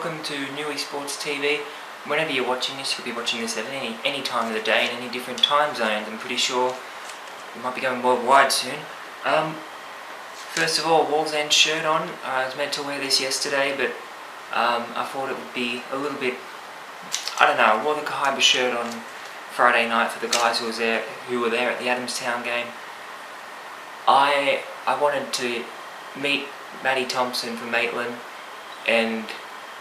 welcome to Newysports TV. Whenever you're watching this, you'll be watching this at any time of the day in any different time zones. I'm pretty sure we might be going worldwide soon. First of all, Wallsend shirt on. I was meant to wear this yesterday, but I thought it would be a little bit, I don't know. I wore the Kahibah shirt on Friday night for the guys who were there at the Adamstown game. I wanted to meet Matty Thompson from Maitland and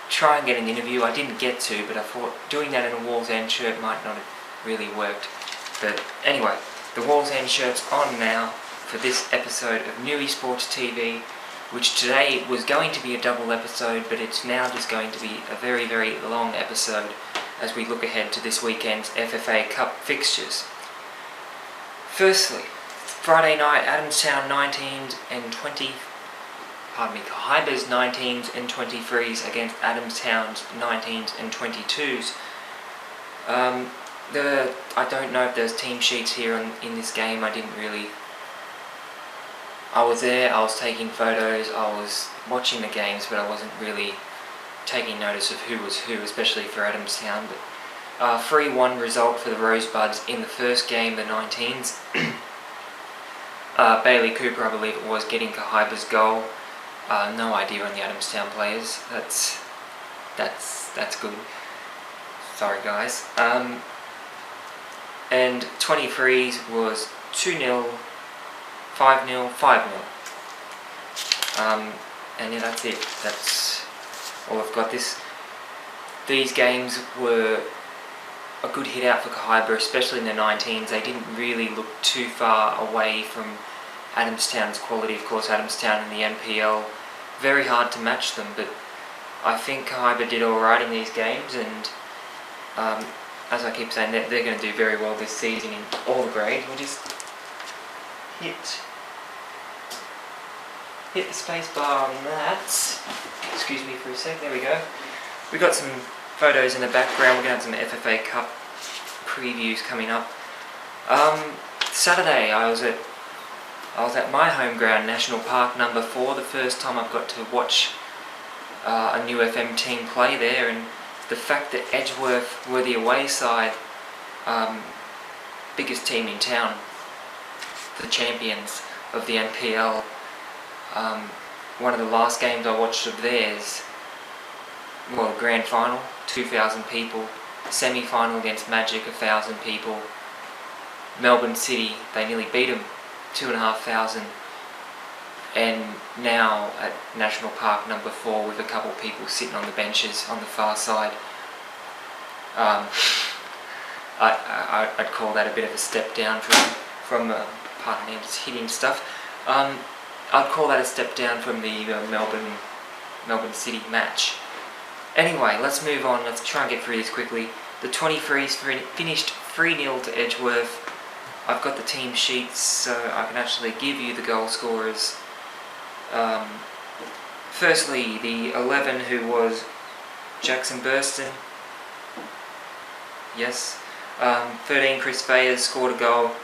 try and get an interview. I didn't get to, but I thought doing that in a Wallsend shirt might not have really worked. But anyway, the Wallsend shirt's on now for this episode of Newysports TV, which today was going to be a double episode, but it's now just going to be a very, very long episode as we look ahead to this weekend's FFA Cup fixtures. Firstly, Friday night, Adamstown 19s and Kahibah's 19s and 23s against Adamstown's 19s and 22s. I don't know if there's team sheets here in this game. I was there, I was taking photos, I was watching the games, but I wasn't really taking notice of who was who, especially for Adamstown. But 3-1 result for the Rosebuds in the first game, the 19s. Bailey Cooper, I believe it was, getting Kahibah's goal. No idea on the Adamstown players. That's good. Sorry guys. And 23s was 2-0, 5-0, 5-0. And yeah, that's it. That's all I've got. These games were a good hit out for Kahibah, especially in the 19s. They didn't really look too far away from Adamstown's quality. Of course, Adamstown in the NPL, very hard to match them, but I think Kahibah did alright in these games, and as I keep saying, they're going to do very well this season in all the grades. We'll just hit the space bar on that. Excuse me for a sec, there we go. We've got some photos in the background. We're going to have some FFA Cup previews coming up. Saturday I was at my home ground, National Park number 4, the first time I've got to watch a new FM team play there, and the fact that Edgeworth were the away side, biggest team in town, the champions of the NPL. One of the last games I watched of theirs, well, the grand final, 2,000 people, semi-final against Magic, 1,000 people, Melbourne City, they nearly beat them, 2,500, and now at National Park number 4 with a couple of people sitting on the benches on the far side. I'd call that a bit of a step down from pardon me, just hitting stuff. I'd call that a step down from the Melbourne City match. Anyway, let's move on. Let's try and get through this quickly. The 23s finished 3-0 to Edgeworth. I've got the team sheets, so I can actually give you the goal scorers. Firstly, the 11, who was Jackson Burston. Yes. 13, Chris Fayers scored a goal,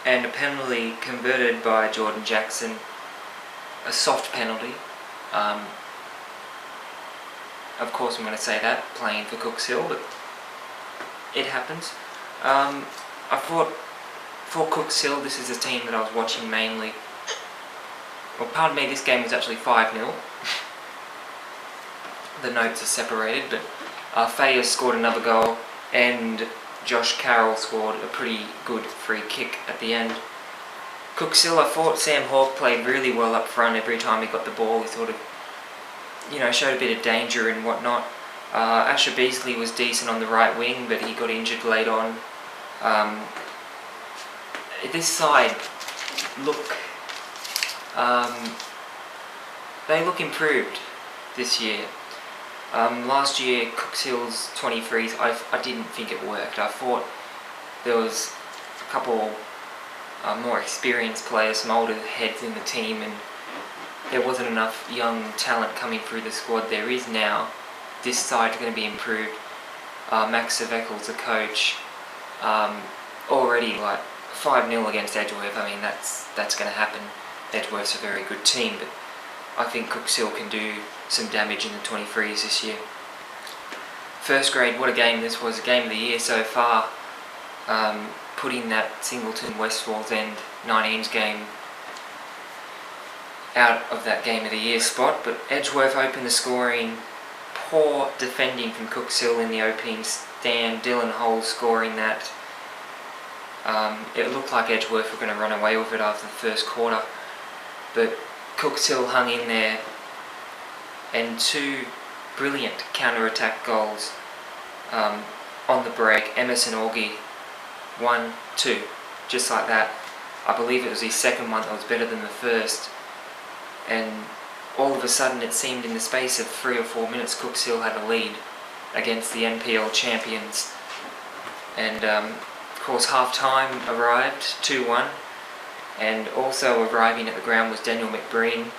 and a penalty converted by Jordan Jackson. A soft penalty. Of course I'm going to say that, playing for Cooks Hill, but it happens. I thought, for Cooks Hill, this is a team that I was watching mainly. Well, pardon me, this game was actually 5-0. The notes are separated, but Fayers scored another goal, and Josh Carroll scored a pretty good free kick at the end. Cooks Hill, I thought Sam Hawke played really well up front. Every time he got the ball, he sort of, showed a bit of danger and whatnot. Asher Beasley was decent on the right wing, but he got injured late on. This side they look improved this year. Last year, Cooks Hill's 23s, I didn't think it worked. I thought there was a couple more experienced players, some older heads in the team, and there wasn't enough young talent coming through the squad. There is now. This side's going to be improved. Max Saveckel's the coach. Already like 5-0 against Edgeworth. I mean, that's going to happen. Edgeworth's a very good team, but I think Cooks Hill can do some damage in the 23s this year. first grade, what a game this was, a game of the year so far. Putting that Singleton West Wallsend 19s game out of that game of the year spot, but Edgeworth opened the scoring. Poor defending from Cooks Hill in the opening stand, Dylan Hole scoring that. It looked like Edgeworth were going to run away with it after the first quarter, but Cooks Hill hung in there, and two brilliant counter-attack goals on the break. Emerson Augie 1-2, just like that. I believe it was his second one that was better than the first, and all of a sudden it seemed in the space of 3 or 4 minutes Cooks Hill had a lead against the NPL champions. And of course half-time arrived, 2-1, and also arriving at the ground was Daniel McBreen.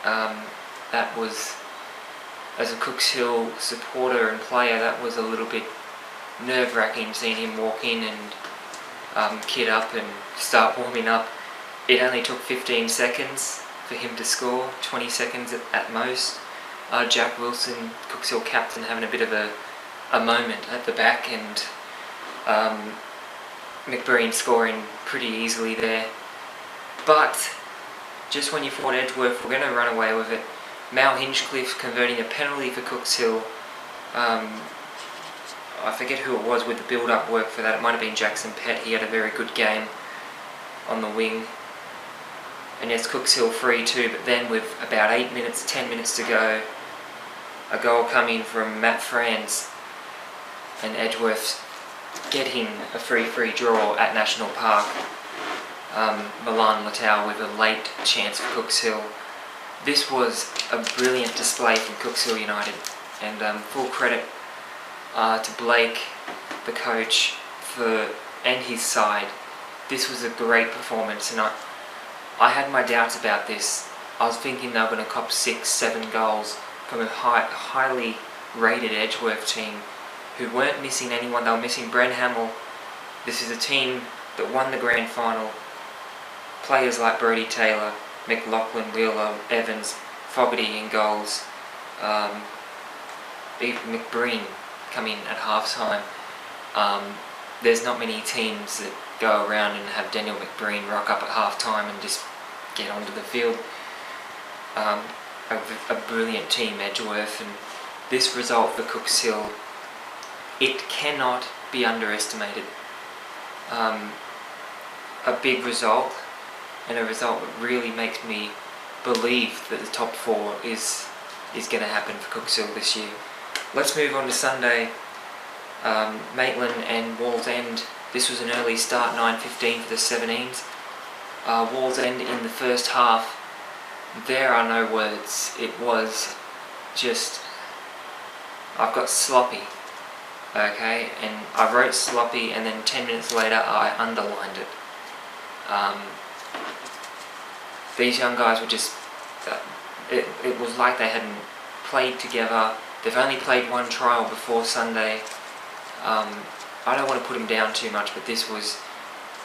That was, as a Cooks Hill supporter and player, that was a little bit nerve-wracking seeing him walk in and kit up and start warming up. It only took 15 seconds for him to score, 20 seconds at most. Jack Wilson, Cooks Hill captain, having a bit of a moment at the back, and McBreen scoring pretty easily there. But just when you thought Edgeworth were going to run away with it, Mal Hinchcliffe converting a penalty for Cooks Hill. I forget who it was with the build-up work for that. It might have been Jackson Pett. He had a very good game on the wing. And yes, Cooks Hill 3-2, but then with about 8 minutes, 10 minutes to go, a goal coming from Matt Franz, and Edgeworth getting a free draw at National Park. Milan Latau with a late chance for Cooks Hill. This was a brilliant display from Cooks Hill United, and full credit to Blake, the coach, and his side. This was a great performance, and I had my doubts about this. I was thinking they were going to cop 6-7 goals from a highly rated Edgeworth team who weren't missing anyone. They were missing Brent Hamill. This is a team that won the grand final. Players like Brody Taylor, McLaughlin, Wheeler, Evans, Fogarty in goals. Even McBreen coming at half-time. There's not many teams that go around and have Daniel McBreen rock up at half-time and just get onto the field. A brilliant team, Edgeworth, and this result for Cooks Hill, it cannot be underestimated. A big result, and a result that really makes me believe that the top 4 is going to happen for Cooks Hill this year. Let's move on to Sunday. Maitland and Wallsend. This was an early start, 9:15 for the 17s. Wallsend in the first half, there are no words. It was just, I've got sloppy, okay, and I wrote sloppy, and then 10 minutes later I underlined it. These young guys were just, it was like they hadn't played together. They've only played one trial before Sunday. I don't want to put them down too much, but this was,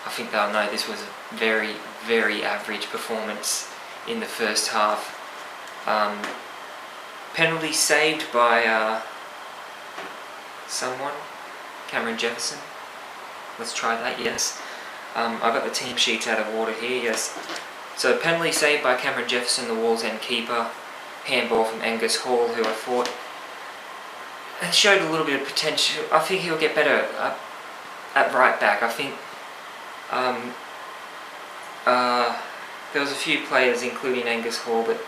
I think they'll know, this was a very, very average performance in the first half. Penalty saved by someone, Cameron Jefferson. Let's try that, yes. I've got the team sheets out of order here, yes. So penalty saved by Cameron Jefferson, the Wallsend keeper. Handball from Angus Hall, who I thought showed a little bit of potential. I think he'll get better at right back. I think there was a few players, including Angus Hall, but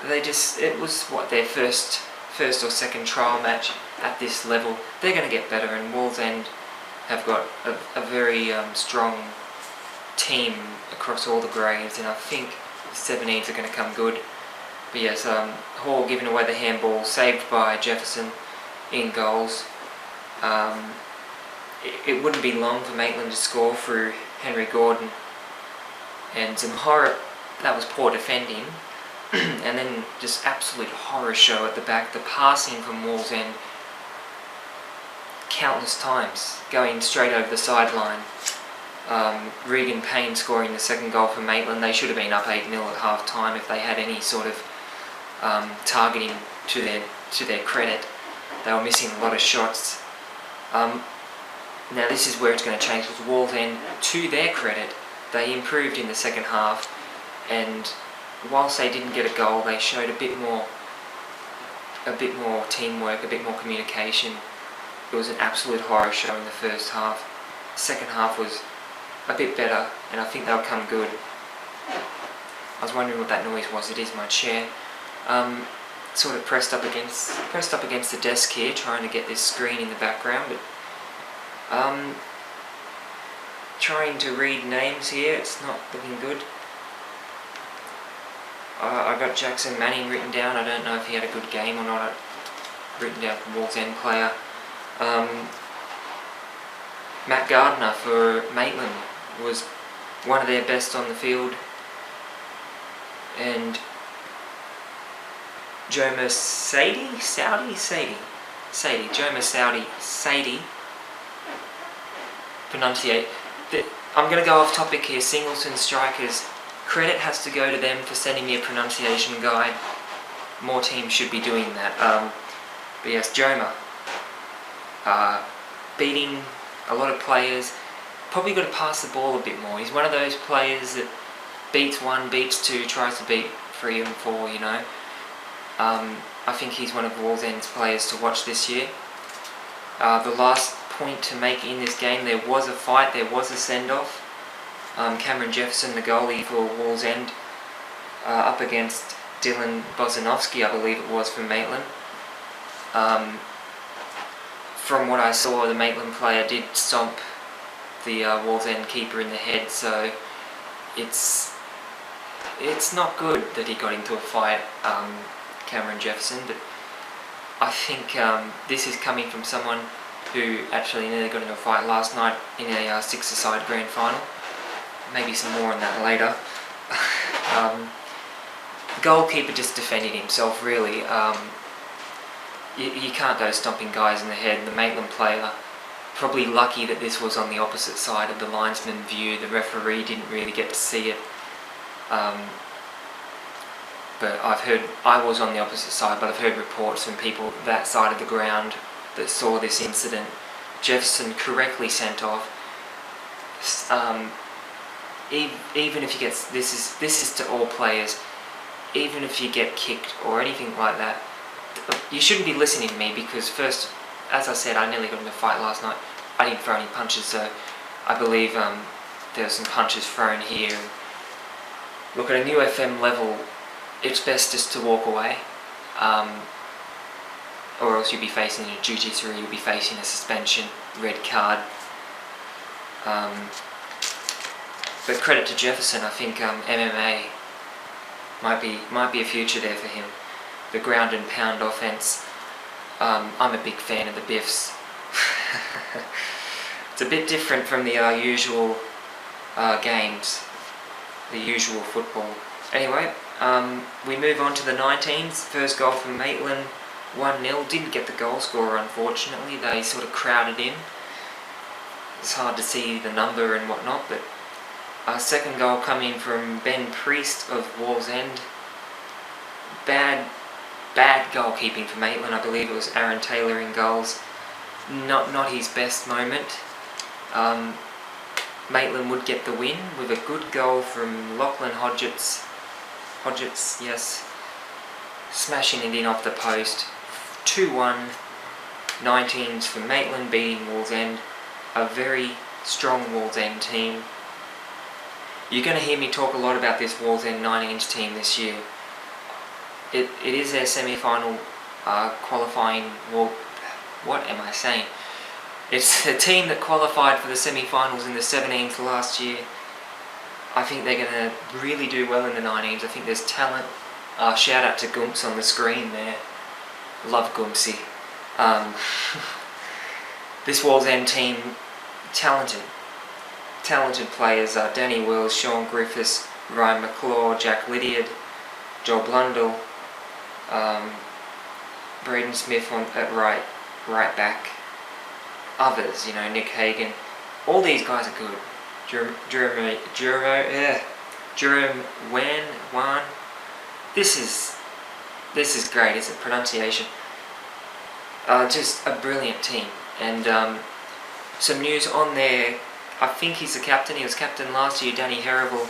it was their first or second trial match at this level. They're going to get better, and Wallsend have got a very strong team across all the grades, and I think the 17s are going to come good. But yes, Hall giving away the handball, saved by Jefferson in goals. It wouldn't be long for Maitland to score through Henry Gordon, and some horror, that was poor defending, and then just absolute horror show at the back. The passing from Wallsend countless times, going straight over the sideline. Regan Payne scoring the second goal for Maitland. They should have been up 8-0 at half time if they had any sort of targeting to their credit. They were missing a lot of shots. Now this is where it's going to change with Wallsend. To their credit, they improved in the second half, and whilst they didn't get a goal, they showed a bit more teamwork, a bit more communication. It was an absolute horror show in the first half. Second half was a bit better, and I think they'll come good. I was wondering what that noise was. It is my chair. Sort of pressed up against the desk here, trying to get this screen in the background, but trying to read names here. It's not looking good. I got Jackson Manning written down. I don't know if he had a good game or not. Written down for Wallsend player. Matt Gardner for Maitland was one of their best on the field, and Joma Sadie pronunciate. I'm going to go off topic here. Singleton strikers, credit has to go to them for sending me a pronunciation guide. More teams should be doing that. But yes, Joma, beating a lot of players. Probably got to pass the ball a bit more. He's one of those players that beats one, beats two, tries to beat 3 and 4, you know. I think he's one of Wallsend's players to watch this year. The last point to make in this game, there was a fight, there was a send-off. Cameron Jefferson, the goalie for Wallsend, up against Dylan Bozanovsky, I believe it was, from Maitland. From what I saw, the Maitland player did stomp the Wallsend keeper in the head, so it's not good that he got into a fight, Cameron Jefferson, but I think this is coming from someone who actually nearly got into a fight last night in a six-a-side grand final. Maybe some more on that later. The goalkeeper just defended himself, really. You can't go stomping guys in the head. The Maitland player, probably lucky that this was on the opposite side of the linesman view. The referee didn't really get to see it. But I was on the opposite side, but I've heard reports from people that side of the ground that saw this incident. Jefferson correctly sent off. Even if you get, this is to all players, even if you get kicked or anything like that, you shouldn't be listening to me, because first, as I said, I nearly got in a fight last night. I didn't throw any punches, so I believe there were some punches thrown here. Look, at a new FM level, it's best just to walk away, or else you'll be facing a jiu-jitsu, you'll be facing a suspension, red card. But credit to Jefferson, I think MMA might be a future there for him. The ground and pound offense. I'm a big fan of the Biffs. It's a bit different from the usual games, the usual football. Anyway, we move on to the 19s. First goal from Maitland, 1-0. Didn't get the goal scorer, unfortunately. They sort of crowded in. It's hard to see the number and whatnot, but second goal coming from Ben Priest of Wallsend. Bad goalkeeping for Maitland. I believe it was Aaron Taylor in goals. Not his best moment. Maitland would get the win with a good goal from Lachlan Hodgetts, yes, smashing it in off the post. 2-1, 19s for Maitland beating Wallsend, a very strong Wallsend team. You're going to hear me talk a lot about this Wallsend 19s team this year. It is their semi-final qualifying. What am I saying? It's the team that qualified for the semi-finals in the 17s last year. I think they're going to really do well in the 19s. I think there's talent. Shout out to Gumps on the screen there. Love Gumpsy. This Wallsend team, talented players. Danny Wills, Sean Griffiths, Ryan McClaw, Jack Lydiard, Joel Blundell, Braden Smith at right back. Others, you know, Nick Hagan. All these guys are good. Jerome Wan. This is great, isn't it? Pronunciation. Just a brilliant team. And some news on there, I think he's the captain. He was captain last year, Danny Herrival,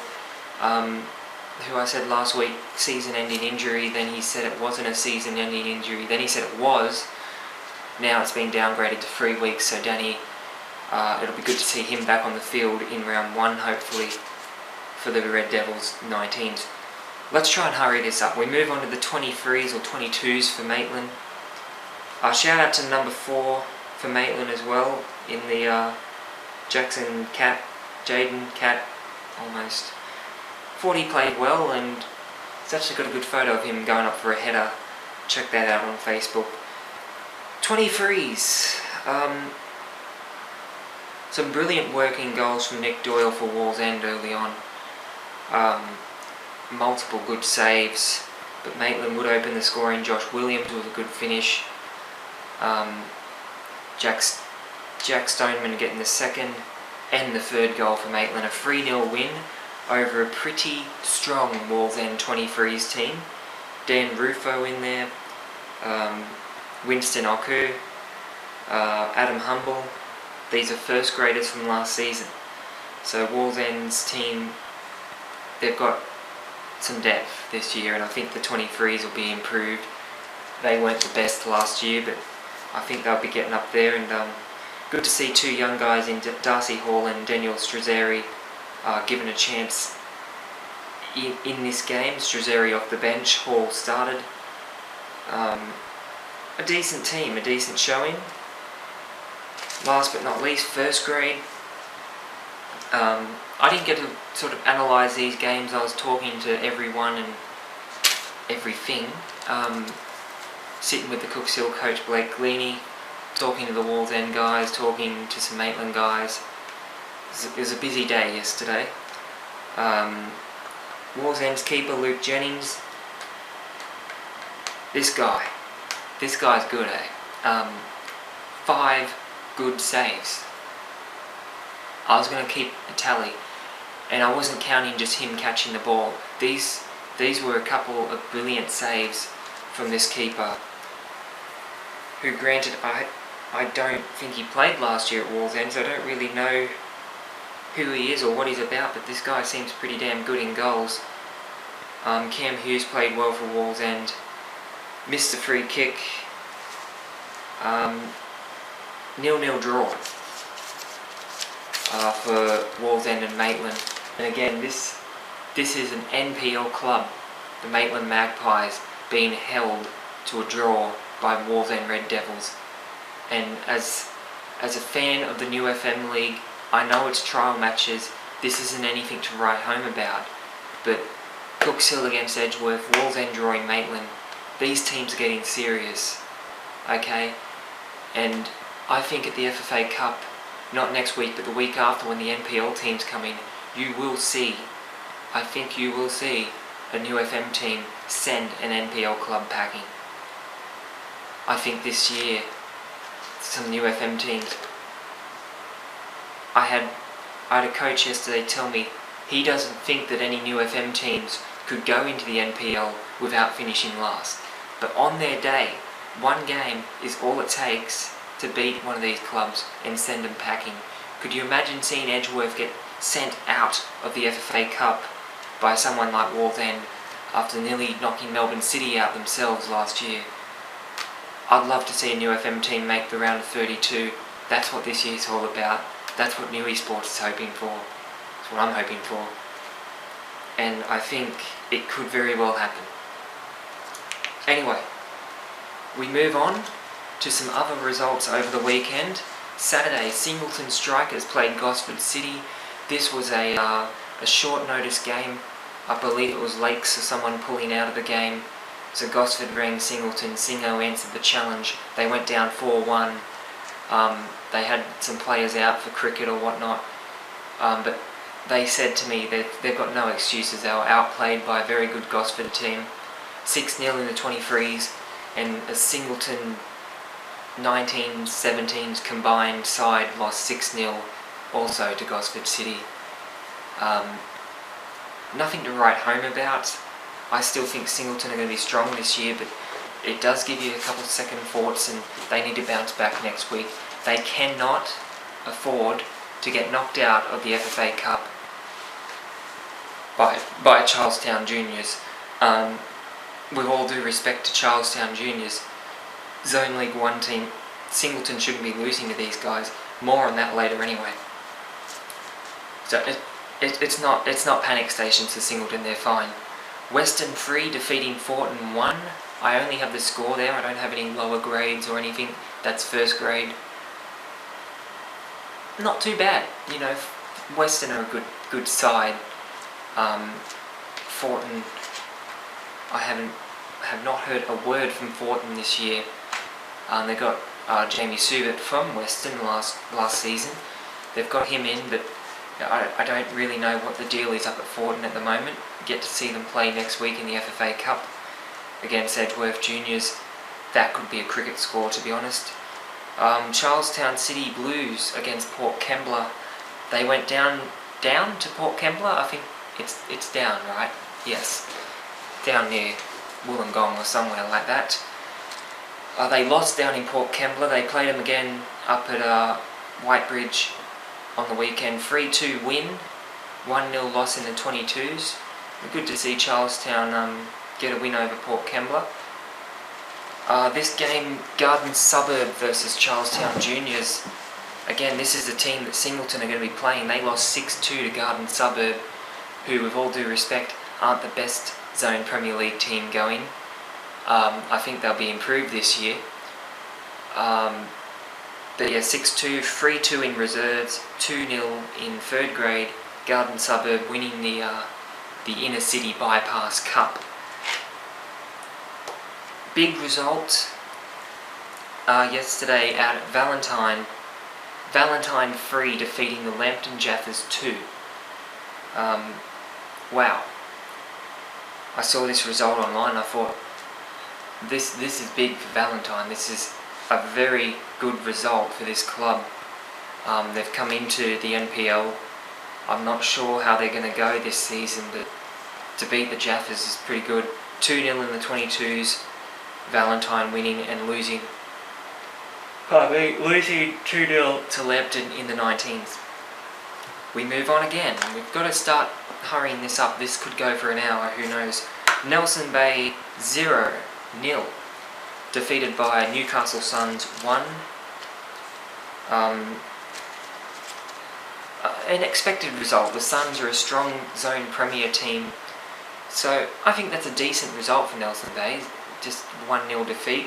who I said last week, season-ending injury. Then he said it wasn't a season-ending injury. Then he said it was. Now it's been downgraded to 3 weeks, so Danny, it'll be good to see him back on the field in round 1, hopefully, for the Red Devils 19s. Let's try and hurry this up. We move on to the 23s or 22s for Maitland. Shout out to number 4 for Maitland as well, in the Jaden Cat, almost. 40 played well, and it's actually got a good photo of him going up for a header. Check that out on Facebook. 23s. Some brilliant working goals from Nick Doyle for Wallsend early on. Multiple good saves, but Maitland would open the scoring. Josh Williams with a good finish. Jack Stoneman getting the second and the third goal for Maitland. A 3-0 win over a pretty strong Wallsend 23s team. Dan Rufo in there. Winston Oku, Adam Humble. These are first graders from last season. So Wallsend's team, they've got some depth this year, and I think the 23s will be improved. They weren't the best last year, but I think they'll be getting up there, and good to see 2 young guys in Darcy Hall and Daniel Strazzeri given a chance in this game. Strazzeri off the bench, Hall started. A decent team, a decent showing. Last but not least, first grade. I didn't get to sort of analyse these games. I was talking to everyone and everything. Sitting with the Cooks Hill coach Blake Gleaney, talking to the Wallsend guys, talking to some Maitland guys. It was a busy day yesterday. Wallsend's keeper Luke Jennings. This guy's good, eh? 5 good saves. I was going to keep a tally, and I wasn't counting just him catching the ball. These were a couple of brilliant saves from this keeper, who, granted, I don't think he played last year at Wallsend, so I don't really know who he is or what he's about, but this guy seems pretty damn good in goals. Cam Hughes played well for Wallsend. Missed the free kick. 0-0 draw for Wallsend and Maitland. And again, this is an NPL club, the Maitland Magpies, being held to a draw by Wallsend Red Devils. And as a fan of the new FM League, I know it's trial matches. This isn't anything to write home about. But Cooks Hill against Edgeworth, Wallsend drawing Maitland. These teams are getting serious, okay? And I think at the FFA Cup, not next week, but the week after, when the NPL teams come in, I think you will see a new FM team send an NPL club packing. I think this year, some new FM teams. I had a coach yesterday tell me he doesn't think that any new FM teams could go into the NPL without finishing last. But on their day, one game is all it takes to beat one of these clubs and send them packing. Could you imagine seeing Edgeworth get sent out of the FFA Cup by someone like Wallsend after nearly knocking Melbourne City out themselves last year? I'd love to see a new FM team make the round of 32. That's what this year's all about. That's what Newysports is hoping for. That's what I'm hoping for. And I think it could very well happen. Anyway, we move on to some other results over the weekend. Saturday, Singleton Strikers played Gosford City. This was a short notice game. I believe it was Lakes or someone pulling out of the game. So Gosford rang Singleton. Singo answered the challenge. They went down 4-1. They had some players out for cricket or whatnot. But they said to me that they've got no excuses. They were outplayed by a very good Gosford team. 6-0 in the 23s, and a Singleton 19-17s combined side lost 6-0 also to Gosford City. Nothing to write home about. I still think Singleton are going to be strong this year, but it does give you a couple of second thoughts, and they need to bounce back next week. They cannot afford to get knocked out of the FFA Cup by Charlestown Juniors. With all due respect to Charlestown Juniors, Zone League 1 team, Singleton shouldn't be losing to these guys. More on that later anyway. So it's not panic stations to Singleton, they're fine. Western 3 defeating Fortin 1. I only have the score there, I don't have any lower grades or anything. That's first grade. Not too bad, you know. Western are a good side. Fortin, I have not heard a word from Fortin this year. They got Jamie Subert from Western last season. They've got him in, but I don't really know what the deal is up at Fortin at the moment. Get to see them play next week in the FFA Cup against Edgeworth Juniors. That could be a cricket score, to be honest. Charlestown City Blues against Port Kembla. They went down to Port Kembla. I think it's down, right? Yes, down near Wollongong or somewhere like that. They lost down in Port Kembla. They played them again up at Whitebridge on the weekend. 3-2 win, 1-0 loss in the 22s. Good to see Charlestown get a win over Port Kembla. This game, Garden Suburb versus Charlestown Juniors. Again, this is the team that Singleton are going to be playing. They lost 6-2 to Garden Suburb, who, with all due respect, aren't the best Zone Premier League team going. I think they'll be improved this year. But yeah, 6-2, 3-2 in reserves, 2-0 in third grade. Garden Suburb winning the Inner City Bypass Cup. Big result yesterday out at Valentine. Valentine 3 defeating the Lambton Jaffers 2. Wow. I saw this result online. I thought, this is big for Valentine. This is a very good result for this club. They've come into the NPL. I'm not sure how they're going to go this season, but to beat the Jaffers is pretty good. 2-0 in the 22s. Valentine winning and losing. Losing 2-0 to Lambton in the 19s. We move on again. We've got to start hurrying this up. This could go for an hour, who knows. Nelson Bay 0-0. Defeated by Newcastle Suns 1. An expected result. The Suns are a strong Zone Premier team. So I think that's a decent result for Nelson Bay. Just 1-0 defeat.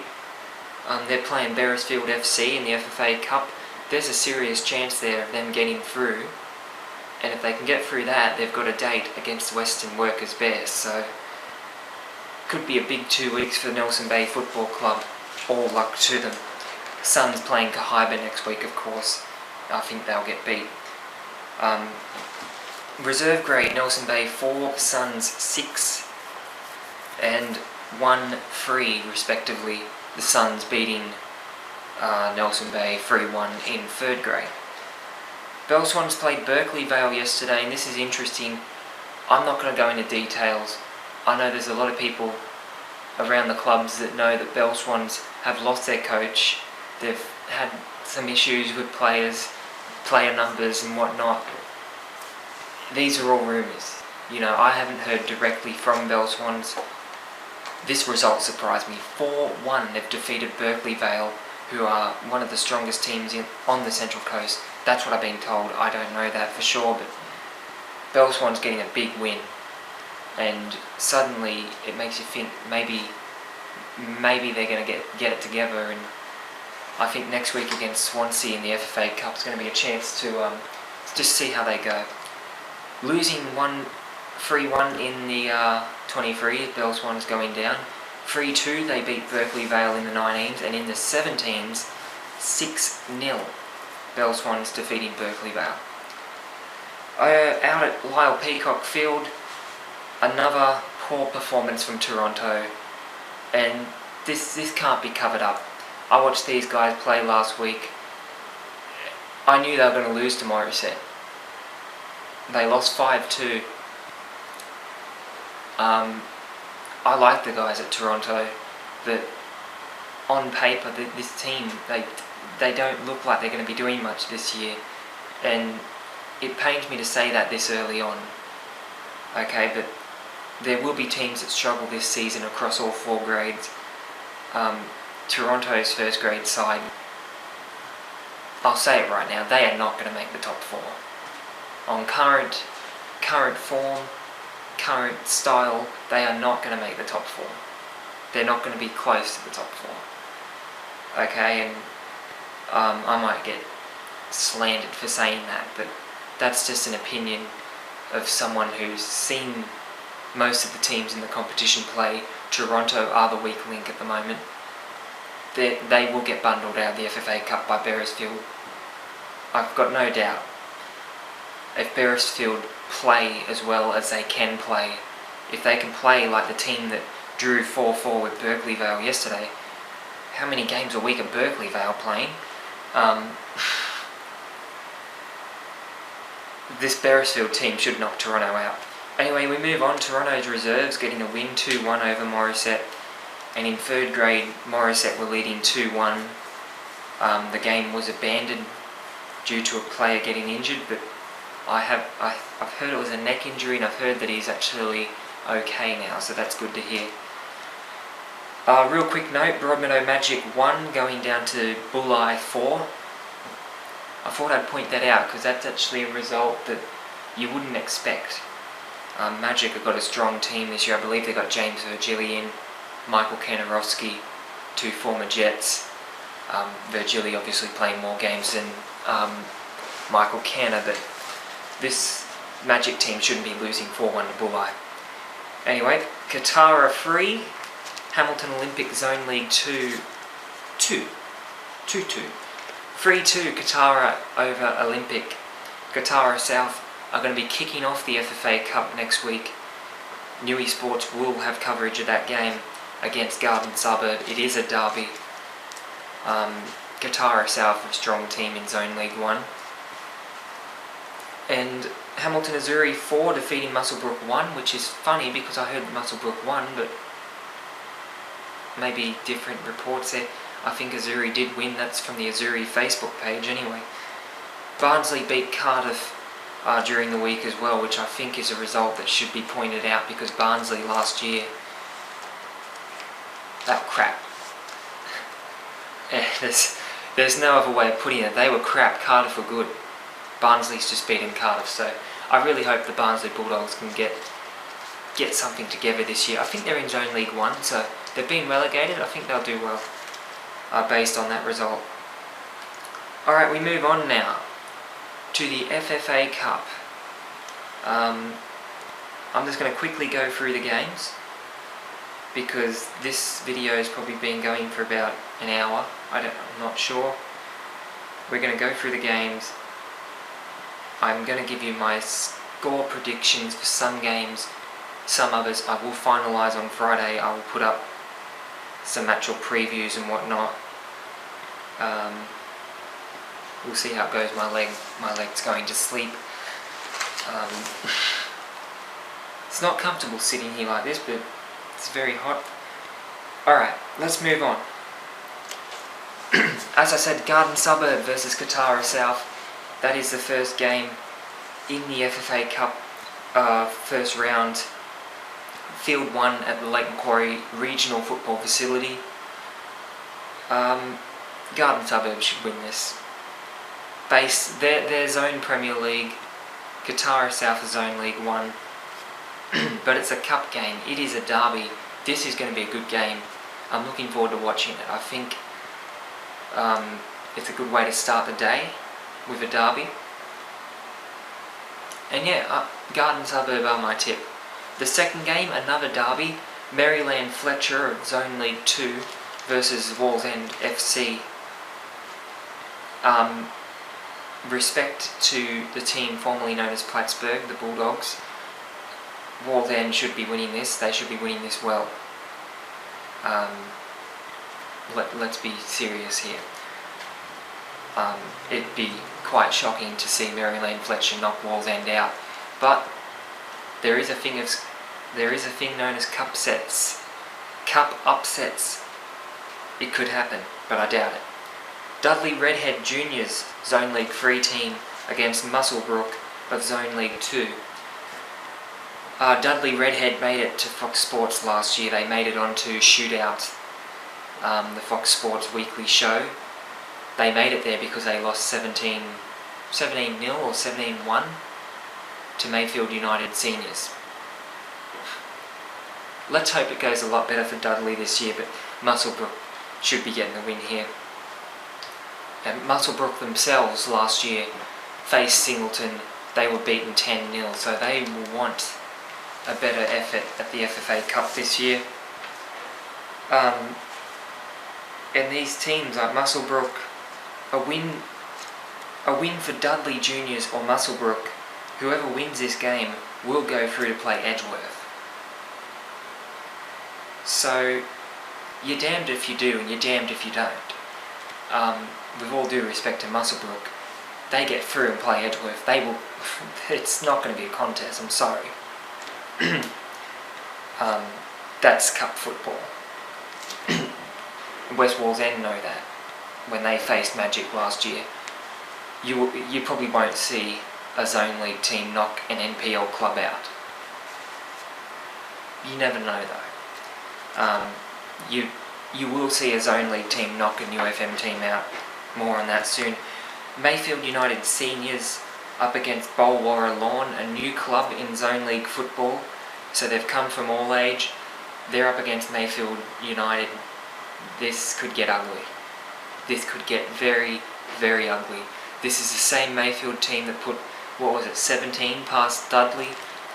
They're playing Beresfield FC in the FFA Cup. There's a serious chance there of them getting through. And if they can get through that, they've got a date against Western Workers Bears. So could be a big 2 weeks for the Nelson Bay Football Club. All luck to them. Suns playing Kahibah next week, of course. I think they'll get beat. Reserve grade, Nelson Bay 4, Suns 6, and 1-3 respectively. The Suns beating Nelson Bay 3-1 in third grade. Bell Swans played Berkeley Vale yesterday, and this is interesting. I'm not going to go into details. I know there's a lot of people around the clubs that know that Bell Swans have lost their coach. They've had some issues with players, player numbers and whatnot. These are all rumours. You know, I haven't heard directly from Bell Swans. This result surprised me. 4-1 they've defeated Berkeley Vale, who are one of the strongest teams on the Central Coast. That's what I've been told. I don't know that for sure, but Bell Swans getting a big win. And suddenly it makes you think maybe they're going to get it together, and I think next week against Swansea in the FFA Cup is going to be a chance to just see how they go. Losing 3-1 in the 23, Bell Swans going down. 3-2 they beat Berkeley Vale in the 19s, and in the 17s 6-0 Bell Swans defeating Berkeley Vale. Out at Lyle Peacock Field, another poor performance from Toronto, and this can't be covered up. I watched these guys play last week. I knew they were going to lose to Morisset. They lost 5-2. I like the guys at Toronto, but on paper, this team, they don't look like they're going to be doing much this year, and it pains me to say that this early on. Okay, but there will be teams that struggle this season across all 4 grades. Toronto's first grade side, I'll say it right now, they are not going to make the top 4. On current form, current style, they are not going to make the top 4. They're not going to be close to the top 4. Okay, and I might get slandered for saying that, but that's just an opinion of someone who's seen most of the teams in the competition play. Toronto are the weak link at the moment. They will get bundled out of the FFA Cup by Beresfield. I've got no doubt. If Beresfield play as well as they can play, if they can play like the team that drew 4-4 with Berkeley Vale yesterday, how many games a week are Berkeley Vale playing? This Beresfield team should knock Toronto out. Anyway, we move on. Toronto's reserves getting a win 2-1 over Morisset, and in 3rd grade Morisset were leading 2-1. The game was abandoned due to a player getting injured, but I've heard it was a neck injury, and I've heard that he's actually okay now, so that's good to hear. Real quick note, Broadmeadow Magic 1 going down to Bulli 4. I thought I'd point that out because that's actually a result that you wouldn't expect. Magic have got a strong team this year. I believe they got James Virgili, Michael Kanarowski, 2 former Jets. Virgili obviously playing more games than Michael Canner, but this Magic team shouldn't be losing 4-1 to Bulli. Anyway, Katara 3, Hamilton Olympic Zone League 2-2. 3-2 Katara over Olympic. Katara South are going to be kicking off the FFA Cup next week. Newysports will have coverage of that game against Garden Suburb. It is a derby. Katara South, a strong team in Zone League 1. And Hamilton Azuri 4 defeating Musselbrook 1, which is funny because I heard Musselbrook 1, but maybe different reports there. I think Azuri did win. That's from the Azuri Facebook page anyway. Barnsley beat Cardiff during the week as well, which I think is a result that should be pointed out because Barnsley last year... Oh, crap. There's no other way of putting it. They were crap, Cardiff were good. Barnsley's just beaten Cardiff, so I really hope the Barnsley Bulldogs can get something together this year. I think they're in Zone League 1, so they've been relegated. I think they'll do well based on that result. Alright, we move on now to the FFA Cup. I'm just going to quickly go through the games because this video has probably been going for about an hour. I'm not sure. We're going to go through the games. I'm going to give you my score predictions for some games. Some others I will finalise on Friday. I will put up some actual previews and whatnot. We'll see how it goes. My leg's going to sleep. It's not comfortable sitting here like this, but it's very hot. Alright, let's move on. As I said, Garden Suburb versus Katara South. That is the first game in the FFA Cup first round. Field 1 at the Lake Macquarie Regional Football Facility. Garden Suburb should win this. Their Zone Premier League. Katara South is Zone League 1. But it's a cup game. It is a derby. This is going to be a good game. I'm looking forward to watching it. I think it's a good way to start the day with a derby. And yeah, Garden Suburb are my tip. The second game, another derby. Maryland Fletcher of Zone League 2 versus Wallsend FC. Respect to the team formerly known as Plattsburgh, the Bulldogs. Wallsend should be winning this. They should be winning this well. Let's be serious here. It'd be quite shocking to see Maryland Fletcher knock Wallsend out, but there is a thing known as cup upsets. it could happen, but I doubt it. Dudley Redhead Juniors Zone League 3 team against Muswellbrook of Zone League 2. Dudley Redhead made it to Fox Sports last year. They made it onto Shootout, the Fox Sports weekly show. They made it there because they lost 17-0 or 17-1 to Mayfield United Seniors. Let's hope it goes a lot better for Dudley this year, but Muswellbrook should be getting the win here. And Muswellbrook themselves last year faced Singleton. They were beaten 10-0, so they will want a better effort at the FFA Cup this year. And these teams like Muswellbrook, a win for Dudley Juniors or Muswellbrook, whoever wins this game will go through to play Edgeworth. So you're damned if you do and you're damned if you don't. With all due respect to Muswellbrook, they get through and play Edgeworth. They will. It's not going to be a contest. I'm sorry. That's cup football. West Wallsend know that. When they faced Magic last year, you probably won't see a Zone League team knock an NPL club out. You never know though. You will see a Zone League team knock a UFM team out. More on that soon. Mayfield United Seniors up against Bulwarra Lawn, a new club in Zone League football. So they've come from all age. They're up against Mayfield United. This could get ugly. This could get very, very ugly. This is the same Mayfield team that put, 17 past Dudley.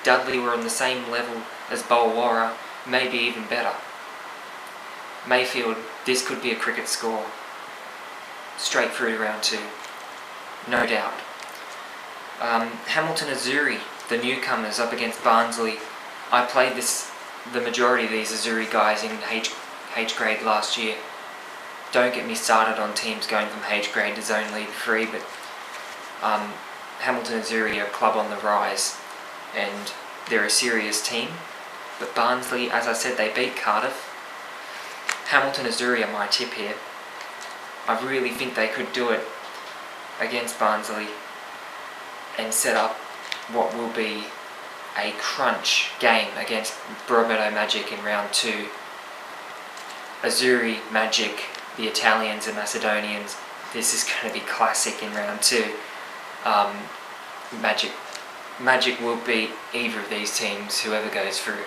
Dudley were on the same level as Bulwarra, maybe even better. Mayfield, this could be a cricket score. Straight through to round 2. No doubt. Hamilton Azuri, the newcomers, up against Barnsley. I played the majority of these Azuri guys in H grade last year. Don't get me started on teams going from H grade to Zone League 3, but Hamilton Azuri are a club on the rise, and they're a serious team. But Barnsley, as I said, they beat Cardiff. Hamilton Azuri are my tip here. I really think they could do it against Barnsley and set up what will be a crunch game against Broadmeadow Magic in round 2. Azuri, Magic, the Italians and Macedonians, this is going to be classic in round 2. Magic will beat either of these teams, whoever goes through.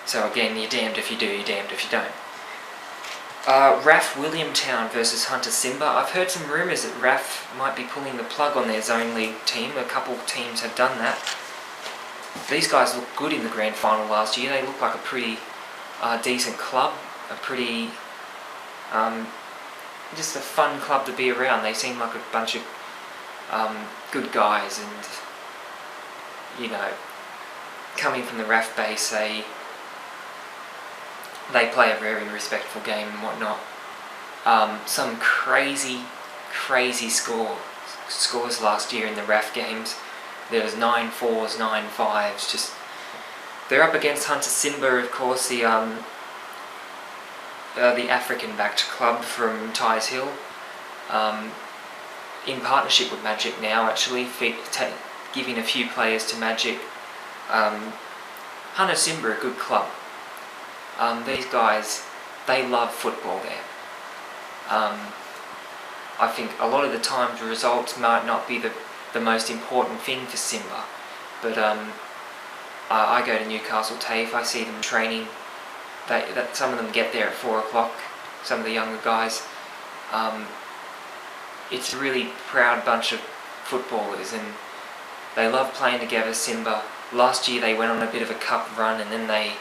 So again, you're damned if you do, you're damned if you don't. RAF Williamtown versus Hunter Simba. I've heard some rumours that RAF might be pulling the plug on their Zone League team. A couple of teams have done that. These guys looked good in the grand final last year. They look like a pretty decent club. A pretty, just a fun club to be around. They seem like a bunch of good guys, and you know, coming from the RAF base, they play a very respectful game and whatnot. Some crazy scores last year in the RAF games. There was 9-4s, 9-5s. Just they're up against Hunter Simba, of course, the African-backed club from Tyres Hill, in partnership with Magic now, actually, giving a few players to Magic. Hunter Simba, a good club. These guys, they love football there. I think a lot of the times results might not be the most important thing for Simba, but I go to Newcastle TAFE, I see them training. Some of them get there at 4 o'clock, some of the younger guys. It's a really proud bunch of footballers, and they love playing together. Simba, last year they went on a bit of a cup run, and then they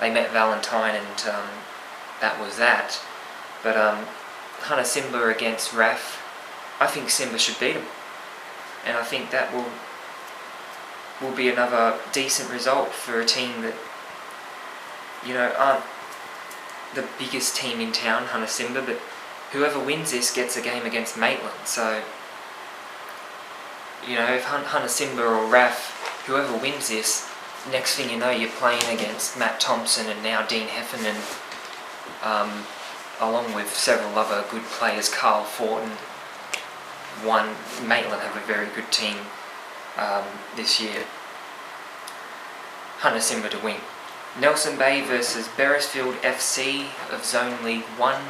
met Valentine, and that was that. But Hunter Simba against RAF, I think Simba should beat them, and I think that will be another decent result for a team that, you know, aren't the biggest team in town, Hunter Simba, but whoever wins this gets a game against Maitland. So, you know, if Hunter Simba or RAF, whoever wins this, next thing you know, you're playing against Matt Thompson and now Dean Heffernan. along with several other good players. Carl Fortin won. Maitland have a very good team this year. Hunter Simba to win. Nelson Bay versus Beresfield FC of Zone League 1.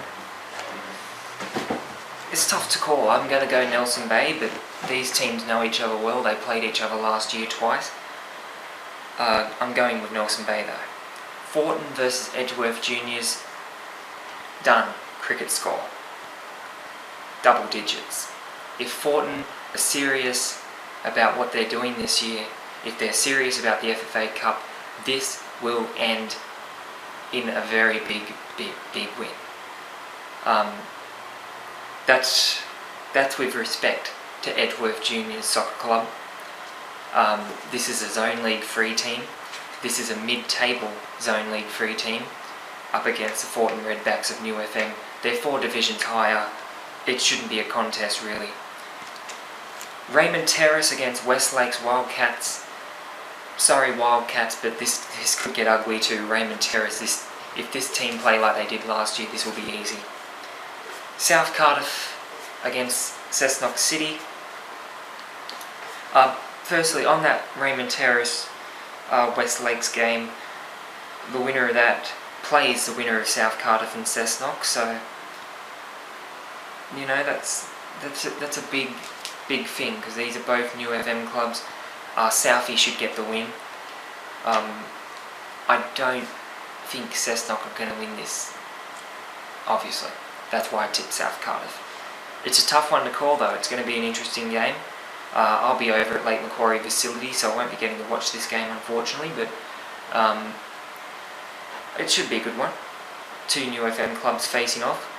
It's tough to call. I'm going to go Nelson Bay, but these teams know each other well. They played each other last year twice. I'm going with Nelson Bay though. Fortin versus Edgeworth Juniors. Done. Cricket score. Double digits. If Fortin are serious about what they're doing this year, if they're serious about the FFA Cup, this will end in a very big win. That's with respect to Edgeworth Juniors Soccer Club. This is a Zone League 3 team. This is a mid-table Zone League 3 team up against the Fortin Redbacks of New FM. They're 4 divisions higher. It shouldn't be a contest really. Raymond Terrace against Westlakes Wildcats. Sorry Wildcats, but this could get ugly too. Raymond Terrace, if this team play like they did last year, this will be easy. South Cardiff against Cessnock City. Firstly, on that Raymond Terrace Westlakes game, the winner of that plays the winner of South Cardiff and Cessnock, so you know that's a big thing, because these are both New FM clubs. Southie should get the win. I don't think Cessnock are going to win this, obviously. That's why I tipped South Cardiff. It's a tough one to call though. It's going to be an interesting game. I'll be over at Lake Macquarie facility, so I won't be getting to watch this game unfortunately, but it should be a good one. 2 New FM clubs facing off.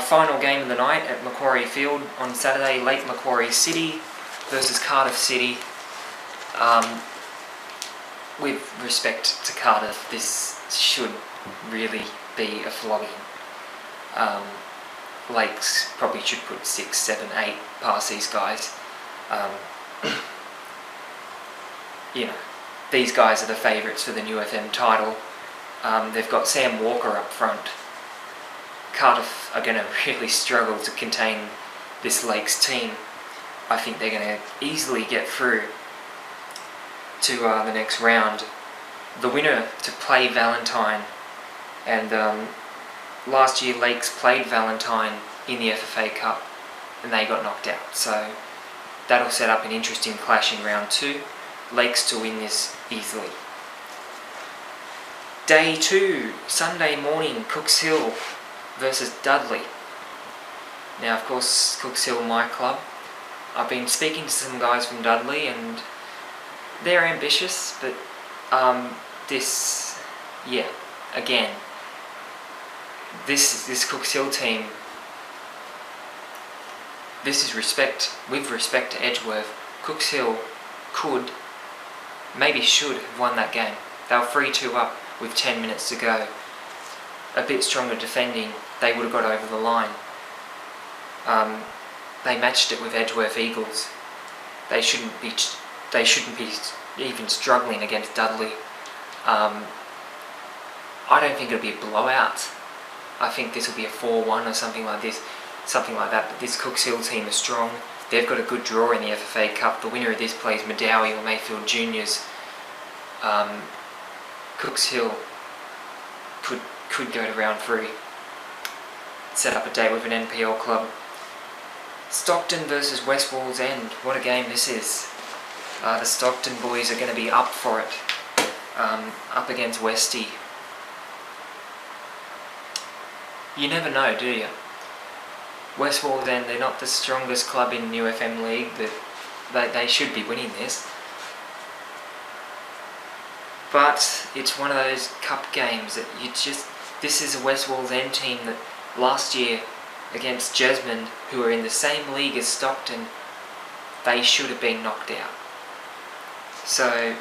Final game of the night at Macquarie Field on Saturday, Lake Macquarie City versus Cardiff City. With respect to Cardiff, this should really be a flogging. Lakes probably should put 6, 7, 8 past these guys. You know, these guys are the favourites for the New FM title. They've got Sam Walker up front. Cardiff are going to really struggle to contain this Lakes team. I think they're going to easily get through to the next round. The winner to play Valentine, and last year Lakes played Valentine in the FFA Cup and they got knocked out, so that'll set up an interesting clash in round 2. Lakes to win this easily. Day 2, Sunday morning, Cooks Hill versus Dudley. Now of course Cooks Hill my club. I've been speaking to some guys from Dudley and they're ambitious, but again, this Cooks Hill team, this is with respect to Edgeworth. Cooks Hill could, maybe should have won that game. They were 3-2 up with 10 minutes to go. A bit stronger defending, they would have got over the line. They matched it with Edgeworth Eagles. They shouldn't be even struggling against Dudley. I don't think it'll be a blowout. I think this will be a 4-1 or something like that. But this Cooks Hill team is strong. They've got a good draw in the FFA Cup. The winner of this plays Medowie or Mayfield Juniors. Cooks Hill could go to round 3. Set up a date with an NPL club. Stockton versus West Wallsend. What a game this is. The Stockton boys are going to be up for it. Up against Westie. You never know, do you? West Wallsend, they're not the strongest club in New FM League, but they should be winning this. But it's one of those cup games that this is a West Wallsend team that last year against Jesmond, who are in the same league as Stockton, they should have been knocked out. So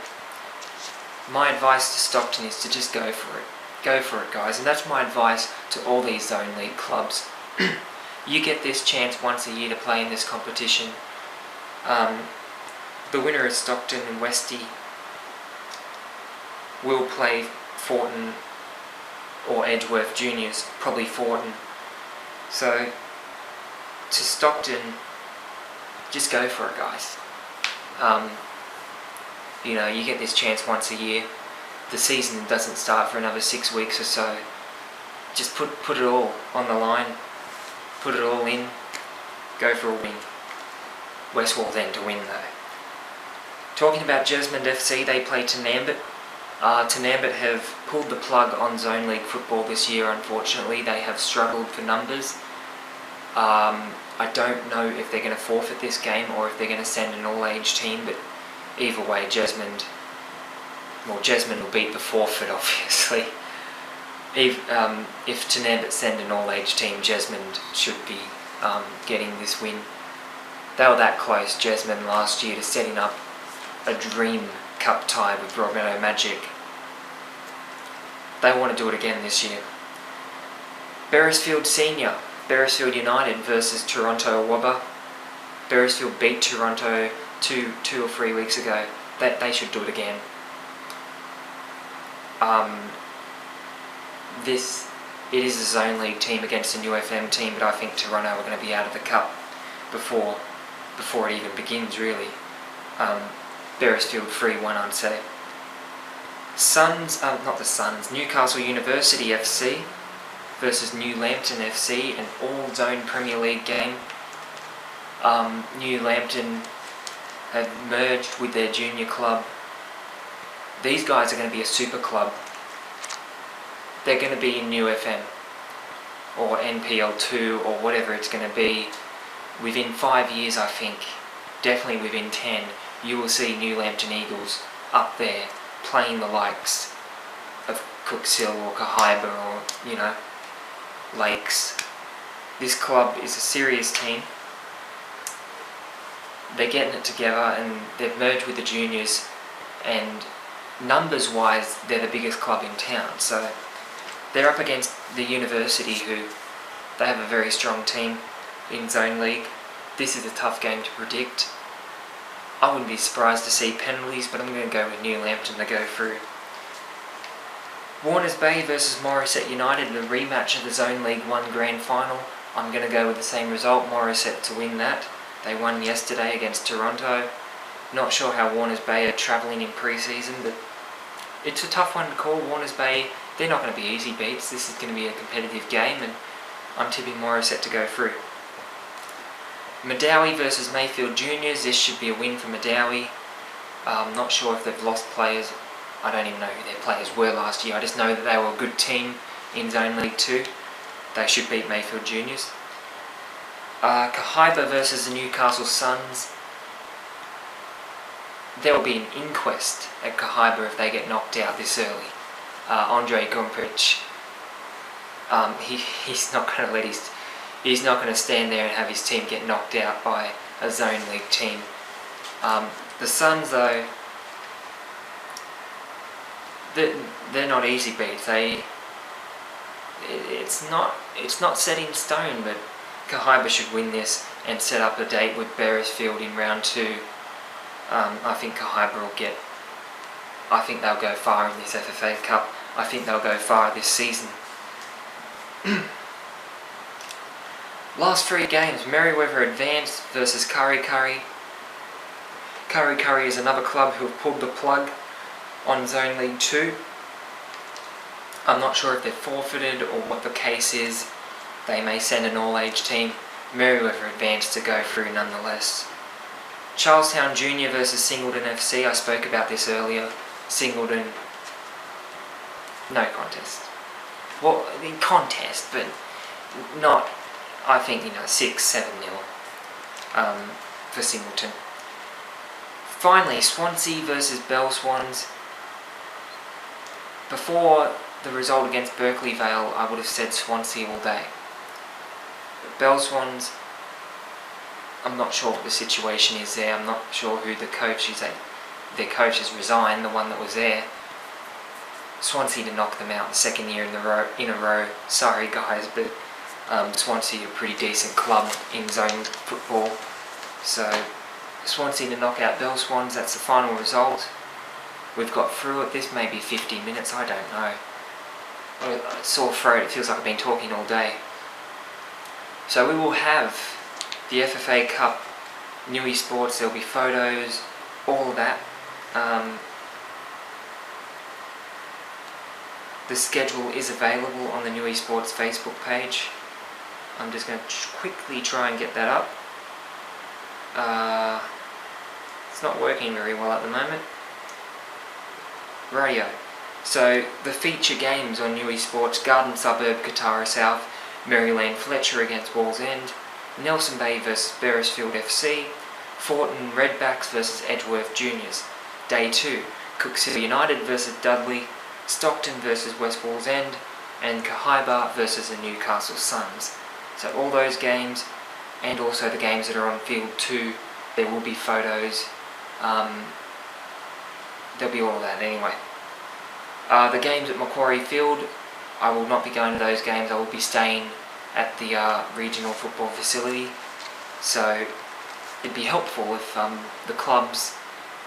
my advice to Stockton is to just go for it. Go for it, guys, and that's my advice to all these Zone League clubs. You get this chance once a year to play in this competition. The winner of Stockton and Westie will play Fortin or Edgeworth juniors, probably Fortin. So to Stockton, just go for it, guys. You know, you get this chance once a year. The season doesn't start for another 6 weeks or so. Just put it all on the line, put it all in, go for a win. West Wallsend to win though. Talking about Jesmond FC, they play Tanambit. Tanambit have pulled the plug on Zone League football this year, unfortunately. They have struggled for numbers. I don't know if they're going to forfeit this game or if they're going to send an all-age team, but either way, Jesmond will beat the forfeit, obviously. If Tanambit send an all-age team, Jesmond should be getting this win. They were that close, Jesmond, last year to setting up a dream cup tie with Robinho Magic. They want to do it again this year. Beresfield Senior, Beresfield United versus Toronto Wabba. Beresfield beat Toronto two or 3 weeks ago. They should do it again. It is a Zone League team against a New FM team, but I think Toronto are going to be out of the cup before it even begins, really. Beresfield 3-1, I'd say. Newcastle University FC versus New Lambton FC, an all-zone Premier League game. New Lambton have merged with their junior club. These guys are going to be a super club. They're going to be in New FM or NPL2 or whatever it's going to be. Within 5 years, I think, definitely within 10, you will see New Lambton Eagles up there playing the likes of Cookshill or Kahibah or, you know, Lakes. This club is a serious team. They're getting it together and they've merged with the juniors, and numbers wise they're the biggest club in town, so they're up against the university, who they have a very strong team in Zone League. This is a tough game to predict. I wouldn't be surprised to see penalties, but I'm going to go with New Lambton to go through. Warners Bay versus Morisset United, the rematch of the Zone League 1 Grand Final. I'm going to go with the same result, Morisset to win that. They won yesterday against Toronto. Not sure how Warners Bay are travelling in pre-season, but it's a tough one to call. Warners Bay, they're not going to be easy beats. This is going to be a competitive game, and I'm tipping Morisset to go through. Madawi versus Mayfield Juniors. This should be a win for Madawi. I'm not sure if they've lost players. I don't even know who their players were last year. I just know that they were a good team in Zone League 2. They should beat Mayfield Juniors. Kahibah versus the Newcastle Suns. There will be an inquest at Kahibah if they get knocked out this early. Andre Gomprich, he's not going to let he's not going to stand there and have his team get knocked out by a Zone League team. The Suns, though, they're not easy beats. It's not set in stone, but Kahibah should win this and set up a date with Beresfield in round 2. I think Kahibah will get. I think they'll go far in this FFA Cup. I think they'll go far this season. Last 3 games: Merriweather Advanced versus Kurri Kurri. Kurri Kurri is another club who have pulled the plug on Zone League 2. I'm not sure if they're forfeited or what the case is. They may send an all-age team. Merriweather Advanced to go through nonetheless. Charlestown Junior versus Singleton FC. I spoke about this earlier. Singleton, no contest. Well, in contest, but not. I think 6-7-0 for Singleton. Finally, Swansea versus Bell Swans. Before the result against Berkeley Vale, I would have said Swansea all day. But Bell Swans, I'm not sure what the situation is there. I'm not sure who the coach is. Their coach has resigned, the one that was there. Swansea to knock them out the second year in a row. Sorry guys, but Swansea are a pretty decent club in zone football. So Swansea to knock out Bell Swans, that's the final result. We've got through it. This may be 50 minutes, I don't know. a sore throat. It feels like I've been talking all day. So we will have the FFA Cup, Newysports, there'll be photos, all of that. The schedule is available on the Newysports Facebook page. I'm just going to quickly try and get that up. It's not working very well at the moment. Radio. So the feature games on Newysports: Garden Suburb, Katara South, Maryland Fletcher against Wallsend, Nelson Bay vs Beresfield FC, Fortin Redbacks vs Edgeworth Juniors. Day 2, Cook City United vs Dudley, Stockton vs West Wallsend, and Kahibah vs the Newcastle Suns. So all those games, and also the games that are on Field 2, there will be photos. There'll be all of that anyway. The games at Macquarie Field, I will not be going to those games. I will be staying at the regional football facility. So it'd be helpful if the club's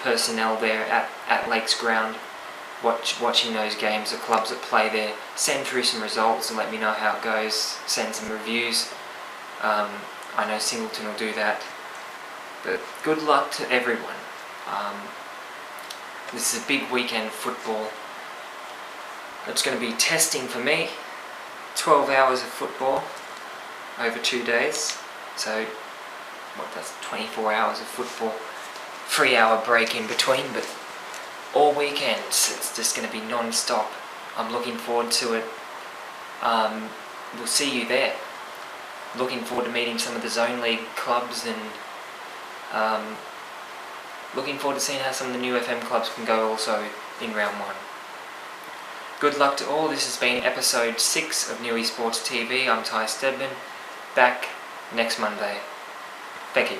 personnel there at Lakes Ground, watching those games, the clubs that play there, send through some results and let me know how it goes, send some reviews. I know Singleton will do that. But good luck to everyone. This is a big weekend of football. It's going to be testing for me. 12 hours of football over 2 days. So, that's 24 hours of football. 3-hour break in between, but all weekend it's just going to be non-stop. I'm looking forward to it. We'll see you there. Looking forward to meeting some of the Zone League clubs, and looking forward to seeing how some of the new FM clubs can go also in round 1. Good luck to all. This has been episode 6 of Newysports TV. I'm Ty Stedman. Back next Monday. Thank you.